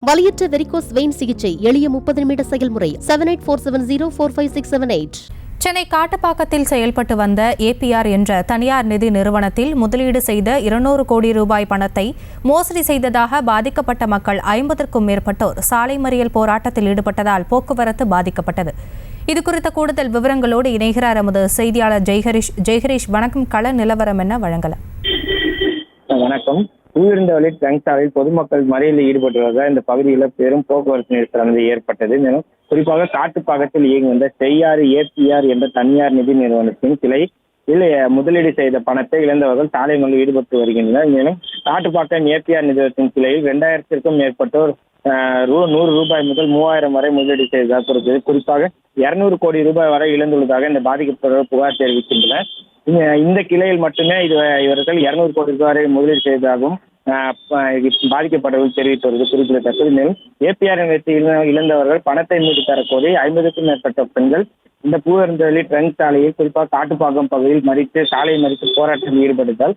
வலியற்ற varicose vein சிகிச்சை எளிய 30 நிமிட செயல்முறை 7847045678. சென்னை காட்டுப்பாக்கத்தில் செயல்பட்டு வந்த ஏபிஆர் என்ற தனியார் நிதி நிறுவனத்தில் முதலீடு செய்த 200 கோடி ரூபாய் பணத்தை மோசடி செய்ததாக பாதிக்கப்பட்ட மக்கள் 50க்கும் மேற்பட்டோர் சாலை மறியல் போராட்டத்தில் ஈடுபட்டதால் போக்குவரத்து பாதிக்கப்பட்டது. இதுகுறித்த கூடுதல் விவரங்களோடு இணைகிறார் எமது செய்தியாளர் ஜெய்ஹரிஷ். வணக்கம். கள நிலவரம் என்ன வழங்கலாம்? வணக்கம். பூவிருந்தவழி ட்ரங்க் சாலையில் பொதுமக்கள் மறியலில் ஈடுபட்டுள்ளதால் இந்த பகுதியில் பெரும் போக்குவரத்து நெரிசல் ஏற்பட்டது. மேலும் குறிப்பாக காட்டுப்பாக்கத்தில் இயங்கி வந்த செய்யாறு ஏபிஆர் என்ற தனியார் நிதி நிறுவனத்தின் கிளையில் முதலீடு செய்த பணத்தை இழந்தவர்கள் சாலை மறியலில் ஈடுபட்டு வருகின்றனர். மேலும் காட்டுப்பாக்கம் ஏபிஆர் நிறுவனத்தின் கிளையில் 2000க்கும் மேற்பட்டோர் 100 ரூபாய் முதல் 3000 வரை முதலீடு செய்ததாக கூறுகிறது. குறிப்பாக 200 கோடி ரூபாய் வரை இழந்துள்ளதாக இந்த பாதிக்கப்பட்டவர்கள் புகார் தெரிவிக்கின்றனர். இந்த கிளையில் மட்டுமே இவர்கள் 200 கோடி ரூபாய் வரை முதலீடு செய்ததாகவும் பாதிக்கப்பட்டவர்கள் தெரிவித்து வருவது குறிப்பிடத்தக்கது. மேலும் ஏபிஆர் நிலையத்தில் இழந்தவர்கள் பணத்தை மீட்டு தரக்கோரி 50க்கும் மேற்பட்ட பெண்கள் இந்த பூவிருந்தவழி ட்ரங்க் சாலையில் குறிப்பாக காட்டுப்பாக்கம் பகுதியில் சாலை மறித்து போராட்டத்தில் ஈடுபட்டதால்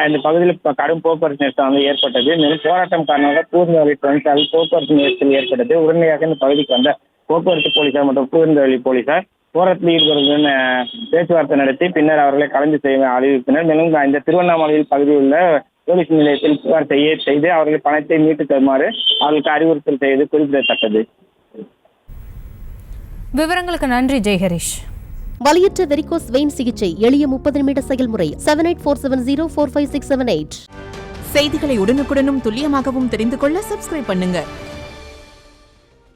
இந்த பகுதியில் கடும் போக்குவரத்து நெரிசல் ஏற்பட்டது. மேலும் போராட்டம் காரணமாக பூவிருந்தவழி ட்ரங்க் சாலையில் போக்குவரத்து நெரிசல் ஏற்பட்டது. உடனடியாக இந்த பகுதிக்கு வந்த போக்குவரத்து போலீசார் மற்றும் பூவிருந்தவழி போலீசார் போராட்டத்தில் ஈடுபடுவதுடன் பேச்சுவார்த்தை நடத்தி பின்னர் அவர்களை கலந்து செய்ய அறிவித்தனர். மேலும் இந்த திருவண்ணாமலையில் பகுதியில் உள்ள போலீஸ் நிலையத்தில் புகார் செய்து அவர்கள் பணத்தை மீட்டு தருமாறு அவர்களுக்கு அறிவுறுத்தல் செய்து குறிப்பிடத்தக்கது. விவரங்களுக்கு நன்றி ஜெய்ஹரிஷ். வலியற்ற வெரிகோஸ் வெயின் சிகிச்சை எளிய 30 நிமிட செயல்முறை 7847045678. செய்திகளை உடனுக்குடனும் துல்லியமாகவும் தெரிந்து கொள்ள சப்ஸ்கிரைப் பண்ணுங்க.